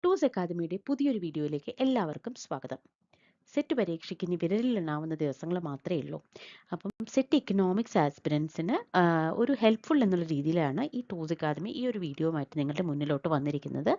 Two's അക്കാദമിയുടെ പുതിയൊരു വീഡിയോയിലേക്ക് എല്ലാവർക്കും സ്വാഗതം. സെറ്റ് പരീക്ഷയ്ക്ക് ഇനി വിരലിലെണ്ണാവുന്ന ദിവസങ്ങൾ മാത്രമേ ഉള്ളൂ. അപ്പം സെറ്റ് ഇക്കണോമിക്സ് ആസ്പിരൻസിന് ഒരു ഹെൽപ്ഫുൾ എന്നുള്ള രീതിയിലാണ് ഈ ടൂസ് അക്കാദമി ഈ ഒരു വീഡിയോയുമായിട്ട് നിങ്ങളുടെ മുന്നിലോട്ട് വന്നിരിക്കുന്നത്.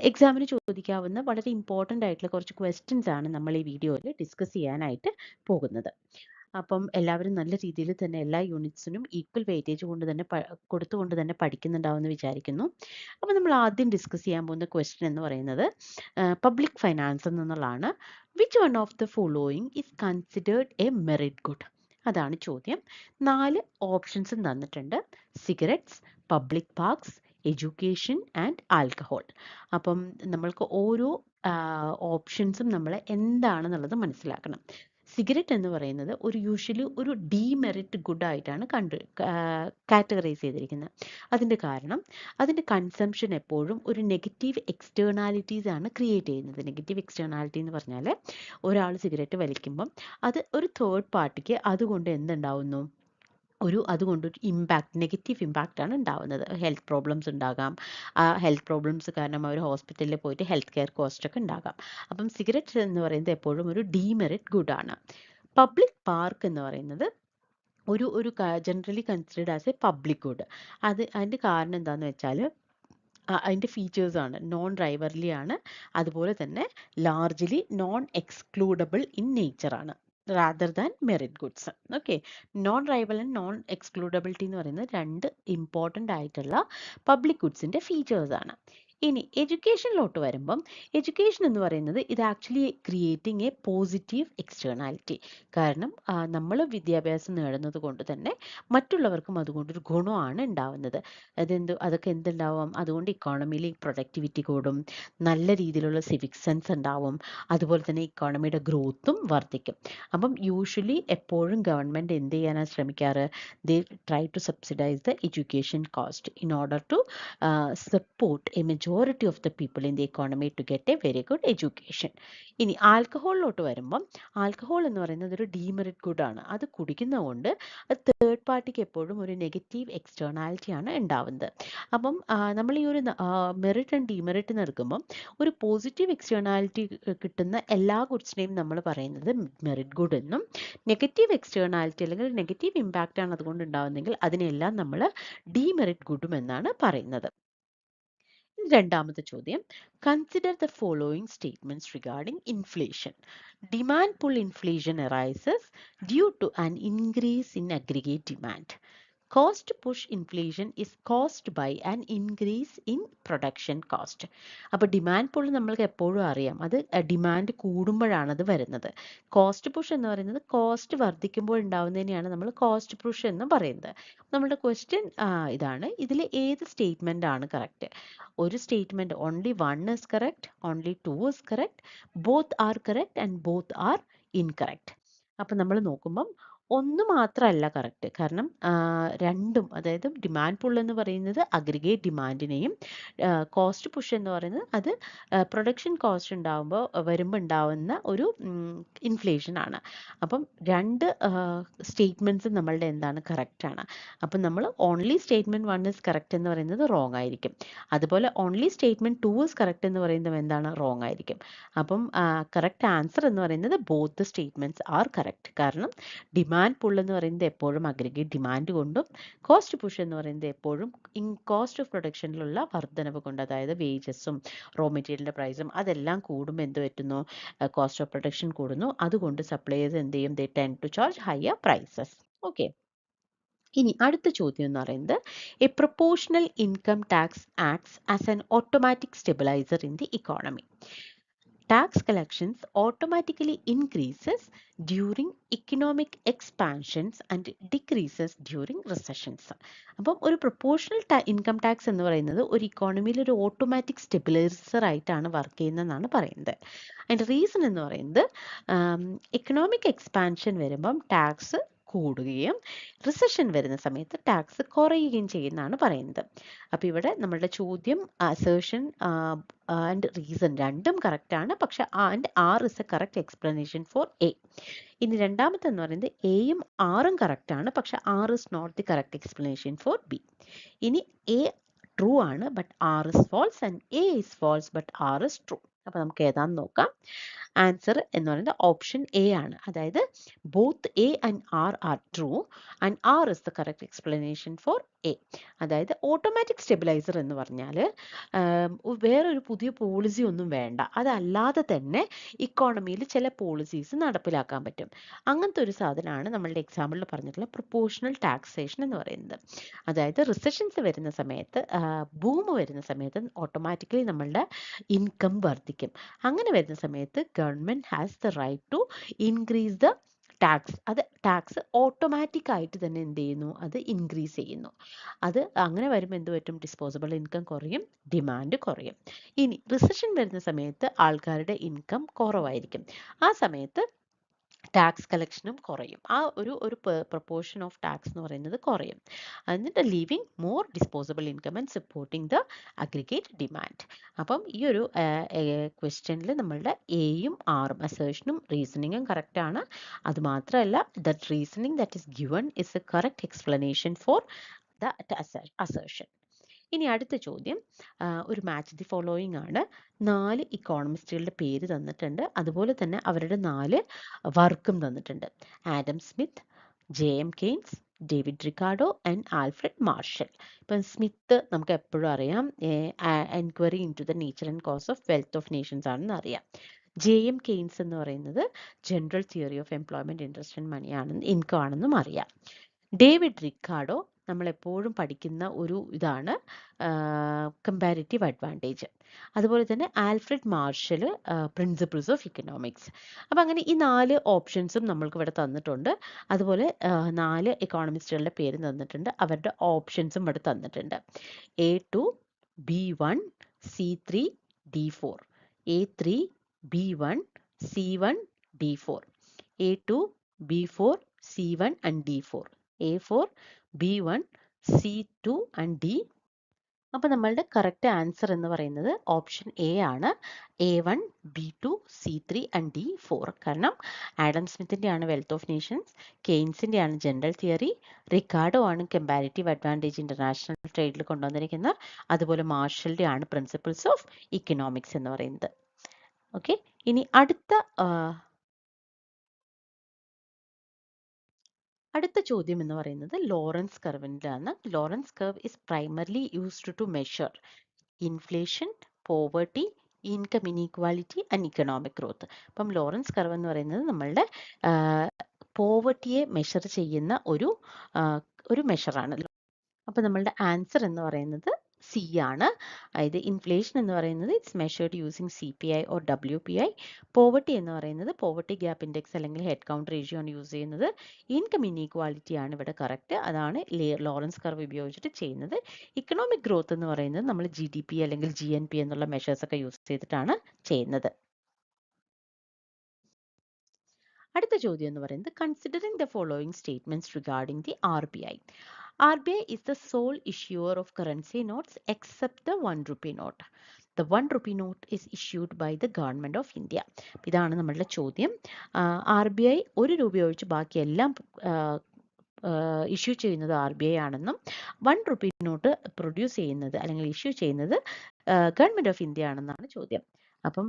എക്സാമിന് ചോദിക്കാവുന്ന വളരെ ഇമ്പോർട്ടൻ്റ് ആയിട്ടുള്ള കുറച്ച് ക്വസ്റ്റ്യൻസ് ആണ് നമ്മൾ ഈ വീഡിയോയിൽ ഡിസ്കസ് ചെയ്യാനായിട്ട് പോകുന്നത്. അപ്പം എല്ലാവരും നല്ല രീതിയിൽ തന്നെ എല്ലാ യൂണിറ്റ്സിനും ഈക്വൽ വെയിറ്റേജ് കൊടുത്തുകൊണ്ട് തന്നെ പഠിക്കുന്നുണ്ടാവുമെന്ന് വിചാരിക്കുന്നു. അപ്പോൾ നമ്മൾ ആദ്യം ഡിസ്കസ് ചെയ്യാൻ പോകുന്ന ക്വസ്റ്റ്യൻ എന്ന് പറയുന്നത് പബ്ലിക് ഫൈനാൻസിൽ നിന്നുള്ളതാണ്. Which one of the following is considered A merit good? അതാണ് ചോദ്യം. 4 ഓപ്ഷൻസും തന്നിട്ടുണ്ട്. Cigarettes, public parks, education and alcohol. അപ്പം നമ്മൾക്ക് ഓരോ ഓപ്ഷൻസും നമ്മൾ എന്താണെന്നുള്ളത് മനസ്സിലാക്കണം. സിഗരറ്റ് എന്ന് പറയുന്നത് യൂഷ്വലി ഒരു ഡീമെറിറ്റ് ഗുഡ് ആയിട്ടാണ് കാറ്റഗറൈസ് ചെയ്തിരിക്കുന്നത്. അതിൻ്റെ കാരണം അതിൻ്റെ കൺസംഷൻ എപ്പോഴും ഒരു നെഗറ്റീവ് എക്സ്റ്റേണാലിറ്റീസ് ആണ് ക്രിയേറ്റ് ചെയ്യുന്നത്. നെഗറ്റീവ് എക്സ്റ്റേണാലിറ്റി എന്ന് പറഞ്ഞാൽ ഒരാൾ സിഗരറ്റ് വലിക്കുമ്പം അത് ഒരു തേർഡ് പാർട്ടിക്ക് അതുകൊണ്ട് എന്തുണ്ടാവുന്നു, അതുകൊണ്ടൊരു നെഗറ്റീവ് ഇമ്പാക്റ്റ് ആണ് ഉണ്ടാവുന്നത്. ഹെൽത്ത് പ്രോബ്ലംസ് ഉണ്ടാകാം. ആ ഹെൽത്ത് പ്രോബ്ലംസ് കാരണം അവർ ഹോസ്പിറ്റലിൽ പോയിട്ട് ഹെൽത്ത് കെയർ കോസ്റ്റ് ഒക്കെ ഉണ്ടാകാം. അപ്പം സിഗരറ്റ് എന്ന് പറയുന്നത് എപ്പോഴും ഒരു ഡീമെറിറ്റ് ഗുഡ് ആണ്. പബ്ലിക് പാർക്ക് എന്ന് പറയുന്നത് ഒരു generally considered as A public good. അതിൻ്റെ കാരണം എന്താണെന്ന് വെച്ചാൽ അതിൻ്റെ ഫീച്ചേഴ്സാണ് നോൺ ഡ്രൈവർലി ആണ്, അതുപോലെ തന്നെ ലാർജ്ലി നോൺ എക്സ്ക്ലൂഡബിൾ ഇൻ നേച്ചറാണ് rather than merit goods. Okay, non rival and non excludability എന്ന് പറയുന്നത് 2 ഇമ്പോർട്ടൻ്റ് ആയിട്ടുള്ള പബ്ലിക് ഗുഡ്സിൻ്റെ ഫീച്ചേഴ്സാണ്. ഇനി എഡ്യൂക്കേഷനിലോട്ട് വരുമ്പം എഡ്യൂക്കേഷൻ എന്ന് പറയുന്നത് ഇത് actually creating A positive externality. കാരണം നമ്മൾ വിദ്യാഭ്യാസം നേടുന്നത് കൊണ്ട് തന്നെ മറ്റുള്ളവർക്കും അതുകൊണ്ടൊരു ഗുണമാണ് ഉണ്ടാവുന്നത്. അതൊക്കെ എന്തുണ്ടാവും, അതുകൊണ്ട് ഇക്കോണമിയിൽ പ്രൊഡക്ടിവിറ്റി കൂടും, നല്ല രീതിയിലുള്ള സിവിക് സെൻസ് ഉണ്ടാവും, അതുപോലെ തന്നെ ഇക്കോണമിയുടെ ഗ്രോത്തും വർദ്ധിക്കും. അപ്പം യൂഷ്വലി എപ്പോഴും ഗവൺമെൻറ് എന്ത് ചെയ്യാനാണ് ശ്രമിക്കാറ്? They try to subsidise the education cost in order to support a majority of the people in the economy to get a very good education. ഇനി ആൽക്കഹോളിലോട്ട് വരുമ്പം ആൽക്കഹോൾ എന്ന് പറയുന്നത് ഒരു ഡീമെറിറ്റ് ഗുഡ് ആണ്. അത് കുടിക്കുന്നതുകൊണ്ട് തേർഡ് പാർട്ടിക്ക് എപ്പോഴും ഒരു നെഗറ്റീവ് എക്സ്റ്റേണാലിറ്റി ആണ് ഉണ്ടാവുന്നത്. അപ്പം നമ്മൾ ഈ ഒരു മെറിറ്റ് ആൻഡ് ഡീമെറിറ്റ് എടുക്കുമ്പം ഒരു പോസിറ്റീവ് എക്സ്റ്റേണാലിറ്റി കിട്ടുന്ന എല്ലാ ഗുഡ്സിനെയും നമ്മൾ പറയുന്നത് മെറിറ്റ് ഗുഡ് എന്നും, നെഗറ്റീവ് എക്സ്റ്റേണാലിറ്റി അല്ലെങ്കിൽ നെഗറ്റീവ് ഇമ്പാക്റ്റ് ആണ് അതുകൊണ്ട് ഉണ്ടാവുന്നതെങ്കിൽ അതിനെല്ലാം നമ്മൾ ഡീമെറിറ്റ് ഗുഡും എന്നാണ് പറയുന്നത്. രണ്ടാമത്തെ ചോദ്യം, consider the following statements regarding inflation. Demand pull inflation arises due to an increase in aggregate demand. Cost push inflation is caused by an increase in production cost. അപ്പോൾ demand pull നമ്മൾക്ക് എപ്പോഴും അറിയാം, അത് demand കൂടുമ്പോഴാണ് അത് വരുന്നത്. Cost push എന്ന് പറയുന്നത് കോസ്റ്റ് വർദ്ധിക്കുമ്പോൾ ഉണ്ടാവുന്നതിനെയാണ് നമ്മൾ കോസ്റ്റ് പുഷ് എന്ന് പറയുന്നത്. നമ്മുടെ ക്വസ്റ്റ്യൻ ഇതാണ്, ഇതിൽ ഏത് സ്റ്റേറ്റ്മെന്റ് ആണ് കറക്റ്റ്? ഒരു statement only 1 is correct, only 2 is correct, both are correct and both are incorrect. അപ്പം നമ്മൾ നോക്കുമ്പം ഒന്ന് മാത്രമല്ല കറക്റ്റ്. കാരണം രണ്ടും, അതായത് ഡിമാൻഡ് പുൾ എന്ന് പറയുന്നത് അഗ്രിഗേറ്റ് ഡിമാൻഡിനെയും കോസ്റ്റ് പുഷ് എന്ന് പറയുന്നത് അത് പ്രൊഡക്ഷൻ കോസ്റ്റ് വരുമ്പോൾ ഉണ്ടാവുന്ന ഒരു ഇൻഫ്ലേഷൻ ആണ്. അപ്പം രണ്ട് സ്റ്റേറ്റ്മെന്റ്സും നമ്മളുടെ എന്താണ്, കറക്റ്റ് ആണ്. അപ്പം നമ്മൾ ഓൺലി സ്റ്റേറ്റ്മെന്റ് 1 ഇസ് കറക്റ്റ് എന്ന് പറയുന്നത് റോങ് ആയിരിക്കും. അതുപോലെ ഓൺലി സ്റ്റേറ്റ്മെന്റ് 2 ഇസ് കറക്റ്റ് എന്ന് പറയുന്നത് എന്താണ്, റോങ് ആയിരിക്കും. അപ്പം കറക്റ്റ് ആൻസർ എന്ന് പറയുന്നത് ബോത്ത് സ്റ്റേറ്റ്മെന്റ്സ് ആർ കറക്റ്റ്. കാരണം ഡിമാൻഡ് പുൾ എന്ന് പറയുന്നത് എപ്പോഴും അഗ്രിഗേറ്റ് ഡിമാൻഡ് കൊണ്ടും, കോസ്റ്റ് പുഷ് എന്ന് പറയുന്നത് എപ്പോഴും കോസ്റ്റ് ഓഫ് പ്രൊഡക്ഷനിലുള്ള വർധനവ് കൊണ്ട്, അതായത് വേജസും റോ മെറ്റീരിയലിന്റെ പ്രൈസും അതെല്ലാം കൂടുമ്പോൾ എന്ത് പറ്റുന്നു, കോസ്റ്റ് ഓഫ് പ്രൊഡക്ഷൻ കൂടുന്നു. അതുകൊണ്ട് സപ്ലൈയേഴ്സ് എന്ത് ചെയ്യും, they tend to charge higher prices. Okay, ഇനി അടുത്ത ചോദ്യം എന്ന് പറയുന്നത്, a proportional income tax acts as an automatic stabiliser in the economy. Tax collections automatically increases during economic expansions and decreases during recessions. അപ്പം ഒരു proportional income tax എന്ന് പറയുന്നത് ഒരു ഇക്കോണമിയിൽ ഒരു ഓട്ടോമാറ്റിക് സ്റ്റെബിലൈസർ ആയിട്ടാണ് വർക്ക് ചെയ്യുന്നതെന്നാണ് പറയുന്നത്. അതിൻ്റെ റീസൺ എന്ന് പറയുന്നത് എക്കണോമിക് എക്സ്പാൻഷൻ വരുമ്പം ടാക്സ് കൂടുകയും റിസഷൻ വരുന്ന സമയത്ത് ടാക്സ് കുറയുകയും ചെയ്യുന്നതാണ് പറയുന്നത്. അപ്പോൾ ഇവിടെ നമ്മളുടെ ചോദ്യം അസേർഷൻ ആൻഡ് റീസൺ രണ്ടും കറക്റ്റ് ആണ്, പക്ഷെ and R is A correct explanation for A. ഇനി രണ്ടാമത്തെ എന്ന് പറയുന്നത് എയും ആറും കറക്റ്റ് ആണ്, പക്ഷെ R is not the correct explanation for B. ഇനി എ ട്രൂ ആണ്, but R is false and A is false but R is true. അപ്പൊ നമുക്ക് ഏതാന്ന് നോക്കാം. ആൻസർ എന്ന് പറയുന്നത് ഓപ്ഷൻ എ ആണ്. അതായത് both A and R true and R is the correct explanation for A. അതായത് ഓട്ടോമാറ്റിക് സ്റ്റെബിലൈസർ എന്ന് പറഞ്ഞാൽ വേറൊരു പുതിയ പോളിസി ഒന്നും വേണ്ട, അതല്ലാതെ തന്നെ ഇക്കോണമിയിൽ ചില പോളിസീസ് നടപ്പിലാക്കാൻ പറ്റും. അങ്ങനത്തെ ഒരു സാധനമാണ് നമ്മളുടെ എക്സാമ്പിളിൽ പറഞ്ഞിട്ടുള്ള പ്രൊപ്പോർഷണൽ ടാക്സേഷൻ എന്ന് പറയുന്നത്. അതായത് റിസഷൻസ് വരുന്ന സമയത്ത്, ബൂം വരുന്ന സമയത്ത് ഓട്ടോമാറ്റിക്കലി നമ്മളുടെ ഇൻകം വർദ്ധിക്കും. അങ്ങനെ വരുന്ന സമയത്ത് government has the right to increase the tax. അത് ടാക്സ് ഓട്ടോമാറ്റിക് ആയിട്ട് തന്നെ എന്ത് ചെയ്യുന്നു, അത് ഇൻക്രീസ് ചെയ്യുന്നു. അത് അങ്ങനെ വരുമ്പോൾ എന്ത് പറ്റും, ഡിസ്പോസിബിൾ ഇൻകം കുറയും, ഡിമാൻഡ് കുറയും. ഇനി റിസഷൻ വരുന്ന സമയത്ത് ആൾക്കാരുടെ ഇൻകം കുറവായിരിക്കും. ആ സമയത്ത് ടാക്സ് കളക്ഷനും കുറയും. ആ ഒരു പ്രൊപ്പോർഷൻ ഓഫ് ടാക്സ് എന്ന് പറയുന്നത് കുറയും. എന്നിട്ട് leaving more disposable income and supporting the aggregate demand. അപ്പം ഈ ഒരു ക്വസ്റ്റ്യനിൽ നമ്മളുടെ എയും ആറും അസേഷനും റീസണിങ്ങും കറക്റ്റ് ആണ്. അത് മാത്രമല്ല, that reasoning that is given is A correct explanation for the assertion. ഇനി അടുത്ത ചോദ്യം ഒരു മാച്ച് ദി ഫോളോയിങ് ആണ്. 4 ഇക്കോണമിസ്റ്റുകളുടെ പേര് തന്നിട്ടുണ്ട്, അതുപോലെ തന്നെ അവരുടെ 4 വർക്കും തന്നിട്ടുണ്ട്. Adam Smith, J M. Keynes, David Ricardo and Alfred Marshall. ഇപ്പം സ്മിത്ത് നമുക്ക് എപ്പോഴും അറിയാം, enquiry into the nature and cause of wealth of nations ആണെന്ന് അറിയാം. ജെ.എം. കെയ്ൻസ് എന്ന് പറയുന്നത് general theory of employment, interest and money ആണെന്ന്, ഇൻകം ആണെന്നും അറിയാം. ഡേവിഡ് റിക്കാർഡോ നമ്മൾ എപ്പോഴും പഠിക്കുന്ന ഒരു ഇതാണ്, കമ്പാരിറ്റീവ് അഡ്വാൻറ്റേജ്. അതുപോലെ തന്നെ Alfred marshal, principles of economics. അപ്പം അങ്ങനെ ഈ 4 ഓപ്ഷൻസും നമ്മൾക്ക് ഇവിടെ തന്നിട്ടുണ്ട്. അതുപോലെ 4 എക്കോണമിസ്റ്റുകളുടെ പേര് തന്നിട്ടുണ്ട്, അവരുടെ ഓപ്ഷൻസും ഇവിടെ തന്നിട്ടുണ്ട്. A2, B1, C3, D4. A3, B1, C1, D4. A2, B4, C1 and D4. A4, B1, C2 and D. അപ്പോൾ നമ്മളുടെ കറക്റ്റ് ആൻസർ എന്ന് പറയുന്നത് ഓപ്ഷൻ എ ആണ്. A1, B2, C3 and D4. കാരണം ആഡം സ്മിത്തിൻ്റെ ആണ് വെൽത്ത് ഓഫ് നേഷൻസ്, കെയ്ൻസിൻ്റെ ആണ് general theory, Ricardo ആണ് comparative advantage international ട്രേഡിൽ കൊണ്ടുവന്നിരിക്കുന്ന, അതുപോലെ മാർഷലിൻ്റെ ആണ് പ്രിൻസിപ്പിൾസ് ഓഫ് ഇക്കണോമിക്സ് എന്ന് പറയുന്നത്. ഓക്കെ, ഇനി അടുത്ത ചോദ്യം എന്ന് പറയുന്നത് ലോറൻസ് കർവിൻ്റെ ആണ്. Lorenz curve is primarily used to measure inflation, poverty, income inequality and economic growth. അപ്പം ലോറൻസ് കർവ് എന്ന് പറയുന്നത് നമ്മളുടെ പോവർട്ടിയെ മെഷർ ചെയ്യുന്ന ഒരു മെഷറാണ്. അപ്പം നമ്മളുടെ ആൻസർ എന്ന് പറയുന്നത് സി ആണ്. അതായത് ഇൻഫ്ലേഷൻ എന്ന് പറയുന്നത് it's measured using CPI or WPI. Poverty എന്ന് പറയുന്നത് പോവർട്ടി ഗ്യാപ്പ് ഇൻഡെക്സ് അല്ലെങ്കിൽ ഹെഡ് കൗണ്ട് റേഷ്യോ ആണ് യൂസ് ചെയ്യുന്നത്. ഇൻകം ഇനീക്വാലിറ്റി ആണ് ഇവിടെ കറക്റ്റ്, അതാണ് ലോറൻസ് കർവ് ഉപയോഗിച്ചിട്ട് ചെയ്യുന്നത്. ഇക്കണോമിക് ഗ്രോത്ത് എന്ന് പറയുന്നത് നമ്മൾ GDP അല്ലെങ്കിൽ GNP എന്നുള്ള മെഷേഴ്സ് ഒക്കെ യൂസ് ചെയ്തിട്ടാണ് ചെയ്യുന്നത്. അടുത്ത ചോദ്യം എന്ന് പറയുന്നത് considering the following statements regarding the RBI. RBI is the sole issuer of currency notes except the 1 rupee note. The 1 rupee note is issued by the government of India. ഇതാണ് നമ്മളുടെ ചോദ്യം. RBI 1 രൂപ ഒഴിച്ച് ബാക്കിയെല്ലാം ഇഷ്യൂ ചെയ്യുന്നത് RBI ആണെന്നും 1 rupee note produce ചെയ്യുന്നത് അല്ലെങ്കിൽ ഇഷ്യൂ ചെയ്യുന്നത് ഗവൺമെന്റ് ഓഫ് ഇന്ത്യ ആണെന്നാണ് ചോദ്യം. അപ്പം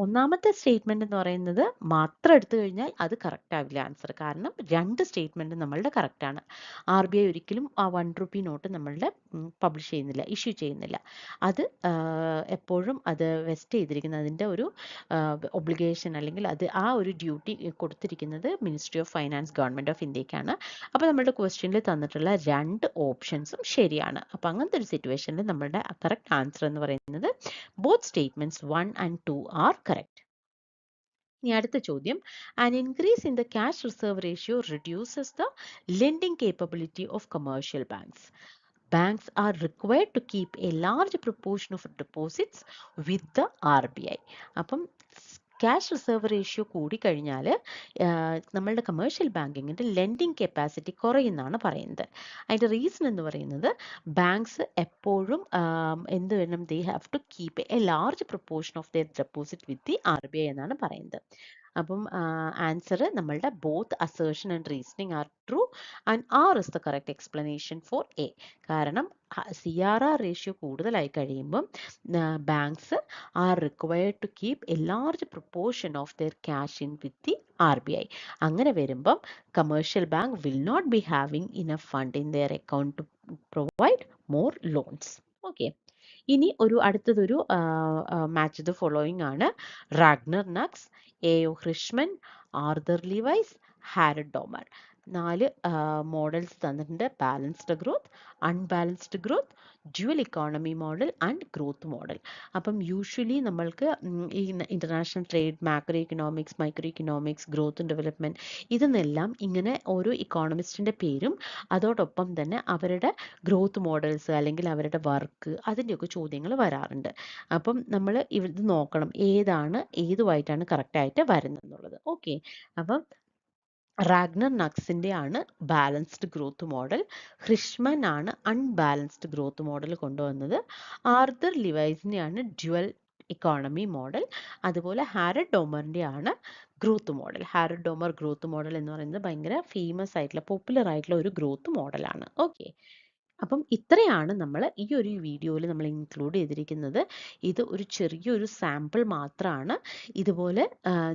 ഒന്നാമത്തെ സ്റ്റേറ്റ്മെന്റ് എന്ന് പറയുന്നത് മാത്രം എടുത്തു കഴിഞ്ഞാൽ അത് കറക്റ്റ് ആവില്ല ആൻസർ. കാരണം 2 സ്റ്റേറ്റ്മെന്റ് നമ്മളുടെ കറക്റ്റ് ആണ്. RBI ഒരിക്കലും ആ 1 റുപ്പി നോട്ട് നമ്മളുടെ പബ്ലിഷ് ചെയ്യുന്നില്ല, ഇഷ്യൂ ചെയ്യുന്നില്ല. അത് എപ്പോഴും അത് വെസ്റ്റ് ചെയ്തിരിക്കുന്നത്, അതിൻ്റെ ഒരു ഒബ്ലിഗേഷൻ അല്ലെങ്കിൽ അത് ആ ഒരു ഡ്യൂട്ടി കൊടുത്തിരിക്കുന്നത് ministry of finance, government of ഇന്ത്യക്കാണ്. അപ്പോൾ നമ്മളുടെ ക്വസ്റ്റ്യനിൽ തന്നിട്ടുള്ള 2 ഓപ്ഷൻസും ശരിയാണ്. അപ്പോൾ അങ്ങനത്തെ ഒരു സിറ്റുവേഷനിൽ നമ്മളുടെ കറക്റ്റ് ആൻസർ എന്ന് പറയുന്നത് both statements 1 and 2 are correct. ഇനി അടുത്ത ചോദ്യം, an increase in the cash reserve ratio reduces the lending capability of commercial banks. Banks are required to keep a large proportion of deposits with the RBI. അപ്പം cash reserve ratio കൂടിക്കഴിഞ്ഞാൽ നമ്മളുടെ commercial ബാങ്കിങ്ങിൻ്റെ lending capacity കുറയുമെന്നാണ് പറയുന്നത്. അതിൻ്റെ reason എന്ന് പറയുന്നത് banks എപ്പോഴും എന്ത് വേണം, they have to keep a large proportion of their deposit with the RBI എന്നാണ് പറയുന്നത്. അപ്പം ആൻസർ നമ്മളുടെ both assertion and reasoning are true and R is the correct explanation for A. കാരണം CRR റേഷ്യോ കൂടുതലായി കഴിയുമ്പം banks are required to keep a large proportion of there cash in with the RBI. അങ്ങനെ വരുമ്പം commercial bank will not be having enough fund in their account to provide more loans. Okay, ഇനി അടുത്തതൊരു match the following ആണ്. Ragnar Nurkse, എയോ Hirschman, Arthur Lewis, Harrod Domar. 4 models തന്നിട്ടുണ്ട്. Balanced growth, unbalanced growth, dual economy model and growth model. അപ്പം usually നമ്മൾക്ക് ഈ international trade, macro economics, micro economics, growth and development, ഇതെന്നെല്ലാം ഇങ്ങനെ ഓരോ ഇക്കോണമിസ്റ്റിന്റെ പേരും അതോടൊപ്പം തന്നെ അവരുടെ ഗ്രോത്ത് മോഡൽസ് അല്ലെങ്കിൽ അവരുടെ വർക്ക്, അതിൻ്റെയൊക്കെ ചോദ്യങ്ങൾ വരാറുണ്ട്. അപ്പം നമ്മൾ ഇത് നോക്കണം ഏതുമായിട്ടാണ് കറക്റ്റായിട്ട് വരുന്നത് എന്നുള്ളത്. ഓക്കെ, അപ്പം റാഗ്നർ നക്സിന്റെ ആണ് ബാലൻസ്ഡ് ഗ്രോത്ത് മോഡൽ, ഹ്രിഷ്മൻ ആണ് അൺബാലൻസ്ഡ് ഗ്രോത്ത് മോഡൽ കൊണ്ടുവന്നത്, ആർതർ ലിവൈസിന്റെ ആണ് ഡ്യുവൽ ഇക്കോണമി മോഡൽ, അതുപോലെ ഹാരഡ് ഡോമറിന്റെ ആണ് growth model. Harrod Domar growth model എന്ന് പറയുന്നത് ഭയങ്കര ഫേമസ് ആയിട്ടുള്ള, പോപ്പുലർ ആയിട്ടുള്ള ഒരു ഗ്രോത്ത് മോഡലാണ്. ഓക്കെ, അപ്പം ഇത്രയാണ് നമ്മൾ ഈ ഒരു വീഡിയോയിൽ നമ്മൾ ഇൻക്ലൂഡ് ചെയ്തിരിക്കുന്നത്. ഇത് ഒരു ചെറിയൊരു സാമ്പിൾ മാത്രമാണ്. ഇതുപോലെ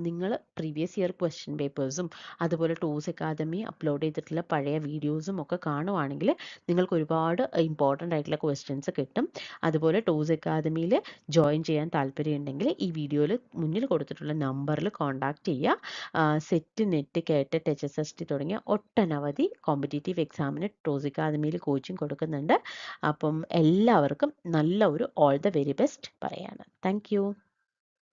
നിങ്ങൾ പ്രീവിയസ് ഇയർ ക്വസ്റ്റ്യൻ പേപ്പേഴ്സും അതുപോലെ ടോസ് അക്കാദമി അപ്ലോഡ് ചെയ്തിട്ടുള്ള പഴയ വീഡിയോസും ഒക്കെ കാണുവാണെങ്കിൽ നിങ്ങൾക്ക് ഒരുപാട് ഇമ്പോർട്ടൻ്റ് ആയിട്ടുള്ള ക്വസ്റ്റ്യൻസ് കിട്ടും. അതുപോലെ ടോസ് അക്കാദമിയിൽ ജോയിൻ ചെയ്യാൻ താല്പര്യമുണ്ടെങ്കിൽ ഈ വീഡിയോയിൽ മുന്നിൽ കൊടുത്തിട്ടുള്ള നമ്പറിൽ കോൺടാക്ട് ചെയ്യുക. സെറ്റ്, നെറ്റ്, കേട്ടറ്റ്, HSST തുടങ്ങിയ ഒട്ടനവധി കോമ്പറ്റേറ്റീവ് എക്സാമിന് ടോസ് അക്കാദമിയിൽ കോച്ചിങ് കൊടുക്കുന്നുണ്ട്. അപ്പം എല്ലാവർക്കും നല്ല ഒരു ഓൾ ദ വെരി ബെസ്റ്റ് പറയാണ്. Thank you.